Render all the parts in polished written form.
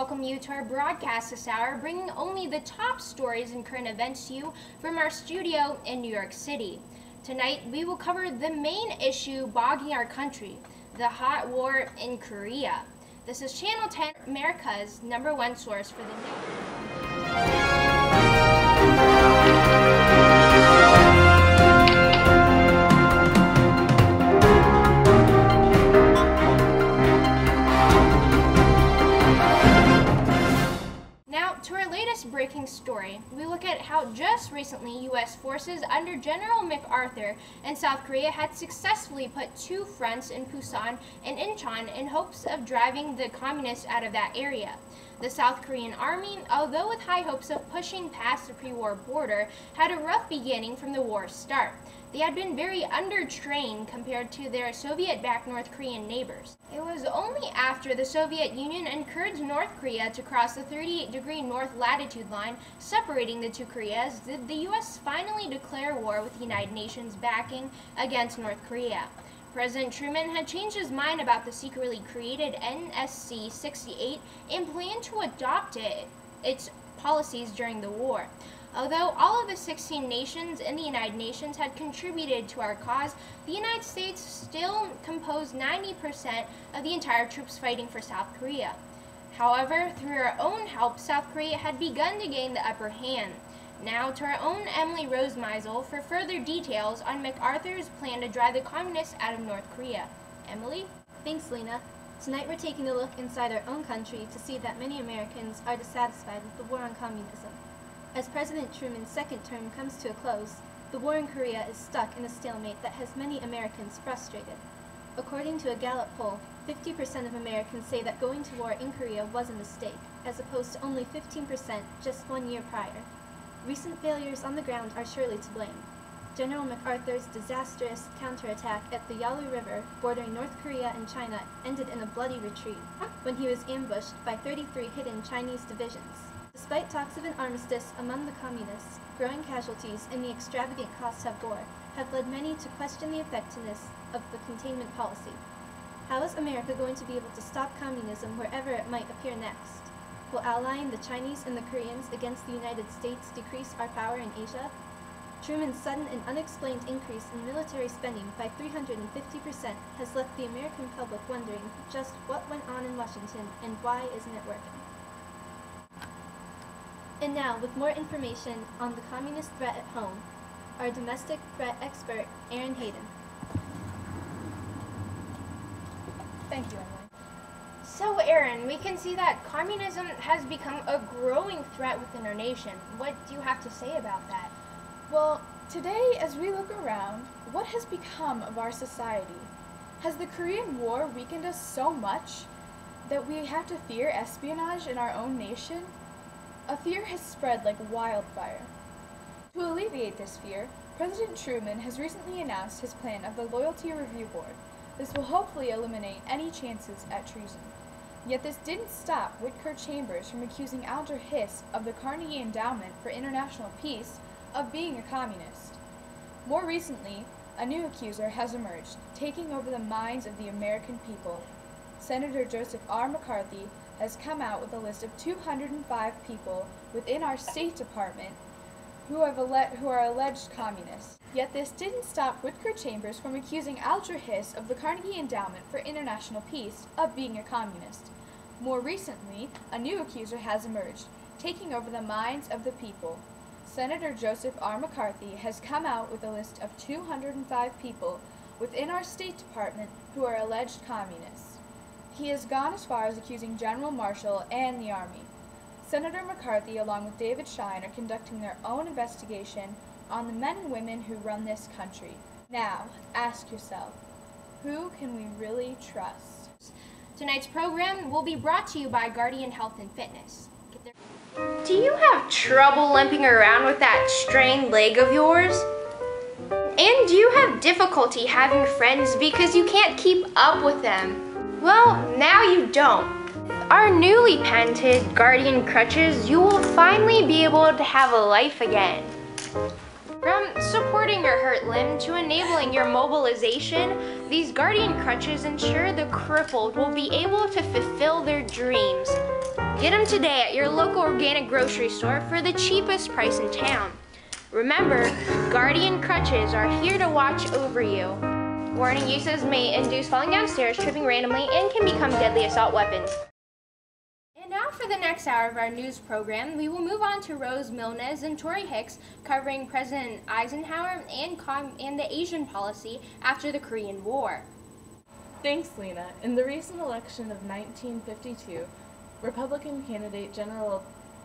welcome you to our broadcast this hour, bringing only the top stories and current events to you from our studio in New York City. Tonight, we will cover the main issue bogging our country, the hot war in Korea. This is Channel 10, America's #1 source for the news. Breaking story, we look at how just recently U.S. forces under General MacArthur in South Korea had successfully put two fronts in Busan and Incheon in hopes of driving the communists out of that area. The South Korean army, although with high hopes of pushing past the pre-war border, had a rough beginning from the war's start. They had been very undertrained compared to their Soviet-backed North Korean neighbors. It was only after the Soviet Union encouraged North Korea to cross the 38-degree north latitude line separating the two Koreas did the U.S. finally declare war with the United Nations backing against North Korea. President Truman had changed his mind about the secretly created NSC-68 and planned to adopt its policies during the war. Although all of the 16 nations in the United Nations had contributed to our cause, the United States still composed 90% of the entire troops fighting for South Korea. However, through our own help, South Korea had begun to gain the upper hand. Now to our own Emily Rose Meisel for further details on MacArthur's plan to drive the communists out of North Korea. Emily? Thanks, Lena. Tonight we're taking a look inside our own country to see that many Americans are dissatisfied with the war on communism. As President Truman's second term comes to a close, the war in Korea is stuck in a stalemate that has many Americans frustrated. According to a Gallup poll, 50% of Americans say that going to war in Korea was a mistake, as opposed to only 15% just 1 year prior. Recent failures on the ground are surely to blame. General MacArthur's disastrous counterattack at the Yalu River, bordering North Korea and China, ended in a bloody retreat, when he was ambushed by 33 hidden Chinese divisions. Despite talks of an armistice among the communists, growing casualties and the extravagant costs of war have led many to question the effectiveness of the containment policy. How is America going to be able to stop communism wherever it might appear next? Will allying the Chinese and the Koreans against the United States decrease our power in Asia? Truman's sudden and unexplained increase in military spending by 350% has left the American public wondering just what went on in Washington and why isn't it working. And now, with more information on the communist threat at home, our domestic threat expert, Aaron Hayden. Thank you, Emily. So, Aaron, we can see that communism has become a growing threat within our nation. What do you have to say about that? Well, today, as we look around, what has become of our society? Has the Korean War weakened us so much that we have to fear espionage in our own nation? A fear has spread like wildfire. To alleviate this fear, President Truman has recently announced his plan of the Loyalty Review Board. This will hopefully eliminate any chances at treason. Yet this didn't stop Whitaker Chambers from accusing Alger Hiss of the Carnegie Endowment for International Peace of being a communist. More recently, a new accuser has emerged, taking over the minds of the American people. Senator Joseph R. McCarthy has come out with a list of 205 people within our State Department who are alleged communists. Yet this didn't stop Whitaker Chambers from accusing Alger Hiss of the Carnegie Endowment for International Peace of being a communist. More recently, a new accuser has emerged, taking over the minds of the people. Senator Joseph R. McCarthy has come out with a list of 205 people within our State Department who are alleged communists. He has gone as far as accusing General Marshall and the Army. Senator McCarthy, along with David Schein, are conducting their own investigation on the men and women who run this country. Now, ask yourself, who can we really trust? Tonight's program will be brought to you by Guardian Health and Fitness. Do you have trouble limping around with that strained leg of yours? And do you have difficulty having friends because you can't keep up with them? Well, now you don't. Our newly patented Guardian crutches, you will finally be able to have a life again. From supporting your hurt limb to enabling your mobilization, these Guardian crutches ensure the crippled will be able to fulfill their dreams. Get them today at your local organic grocery store for the cheapest price in town. Remember, Guardian crutches are here to watch over you. Warning: uses may induce falling downstairs, tripping randomly, and can become deadly assault weapons. And now for the next hour of our news program, we will move on to Rose Milnes and Tori Hicks covering President Eisenhower and the Asian policy after the Korean War. Thanks, Lena. In the recent election of 1952, Republican candidate General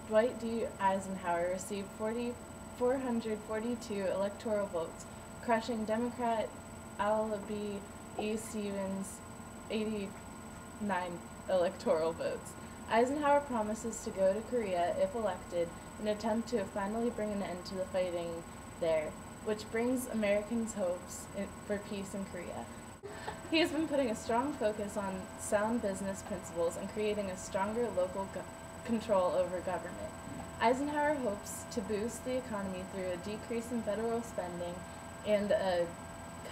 Dwight D. Eisenhower received 442 electoral votes, crushing Democrat Al B. E. Stevens' 89 electoral votes. Eisenhower promises to go to Korea if elected in an attempt to finally bring an end to the fighting there, which brings Americans' hopes for peace in Korea. He has been putting a strong focus on sound business principles and creating a stronger local control over government. Eisenhower hopes to boost the economy through a decrease in federal spending and a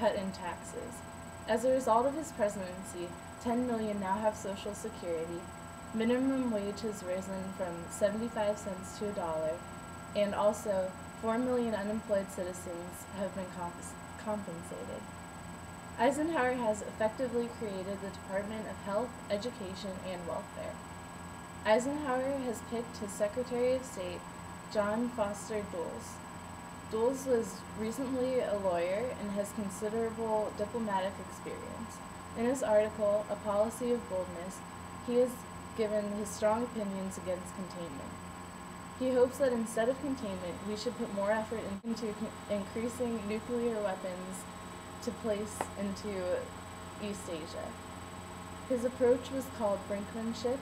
cut in taxes. As a result of his presidency, 10 million now have Social Security. Minimum wage has risen from 75 cents to $1, and also 4 million unemployed citizens have been compensated. Eisenhower has effectively created the Department of Health, Education, and Welfare. Eisenhower has picked his Secretary of State, John Foster Dulles. Dulles was recently a lawyer and has considerable diplomatic experience. In his article, A Policy of Boldness, he has given his strong opinions against containment. He hopes that instead of containment, we should put more effort into increasing nuclear weapons to place into East Asia. His approach was called brinkmanship,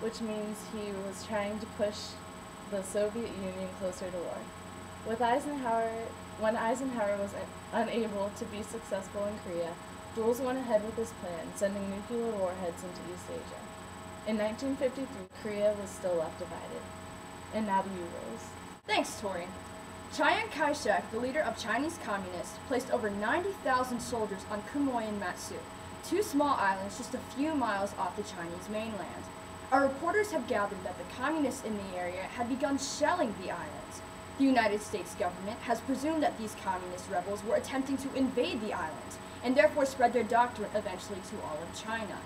which means he was trying to push the Soviet Union closer to war. When Eisenhower was unable to be successful in Korea, Dulles went ahead with his plan, sending nuclear warheads into East Asia. In 1953, Korea was still left divided. And now to you, Rose. Thanks, Tori. Chiang Kai-shek, the leader of Chinese communists, placed over 90,000 soldiers on Quemoy and Matsu, two small islands just a few miles off the Chinese mainland. Our reporters have gathered that the communists in the area had begun shelling the islands. The United States government has presumed that these communist rebels were attempting to invade the islands, and therefore spread their doctrine eventually to all of China.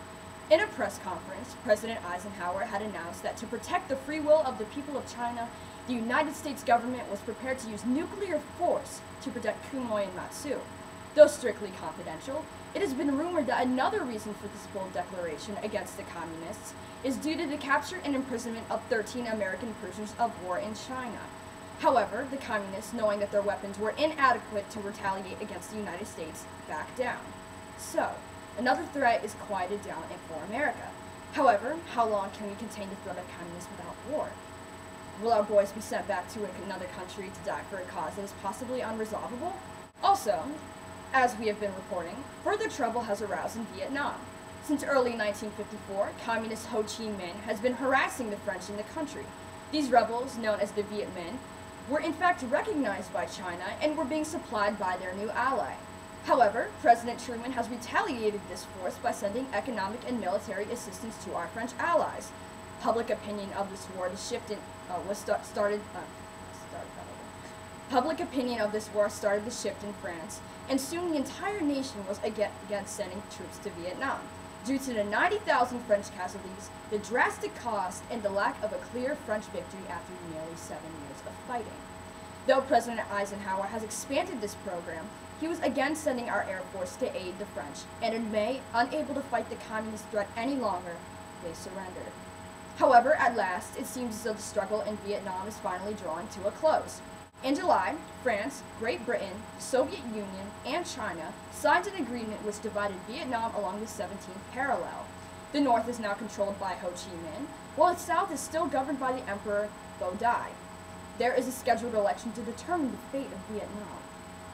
In a press conference, President Eisenhower had announced that to protect the free will of the people of China, the United States government was prepared to use nuclear force to protect Quemoy and Matsu. Though strictly confidential, it has been rumored that another reason for this bold declaration against the communists is due to the capture and imprisonment of 13 American prisoners of war in China. However, the communists, knowing that their weapons were inadequate to retaliate against the United States, backed down. So, another threat is quieted down for America. However, how long can we contain the threat of communists without war? Will our boys be sent back to another country to die for a cause that is possibly unresolvable? Also, as we have been reporting, further trouble has aroused in Vietnam. Since early 1954, Communist Ho Chi Minh has been harassing the French in the country. These rebels, known as the Viet Minh, were in fact recognized by China and were being supplied by their new ally. However, President Truman has retaliated this force by sending economic and military assistance to our French allies. Public opinion of this war Public opinion of this war started to shift in France, and soon the entire nation was against sending troops to Vietnam, due to the 90,000 French casualties, the drastic cost, and the lack of a clear French victory after nearly 7 years of fighting. Though President Eisenhower has expanded this program, he was again sending our Air Force to aid the French, and in May, unable to fight the communist threat any longer, they surrendered. However, at last, it seems as though the struggle in Vietnam is finally drawing to a close. In July, France, Great Britain, the Soviet Union, and China signed an agreement which divided Vietnam along the 17th parallel. The north is now controlled by Ho Chi Minh, while the south is still governed by the Emperor Bo Dai. There is a scheduled election to determine the fate of Vietnam.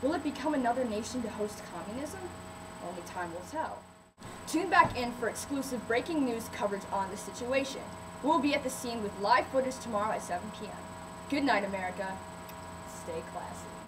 Will it become another nation to host communism? Only time will tell. Tune back in for exclusive breaking news coverage on the situation. We'll be at the scene with live footage tomorrow at 7 p.m. Good night, America. Stay classy.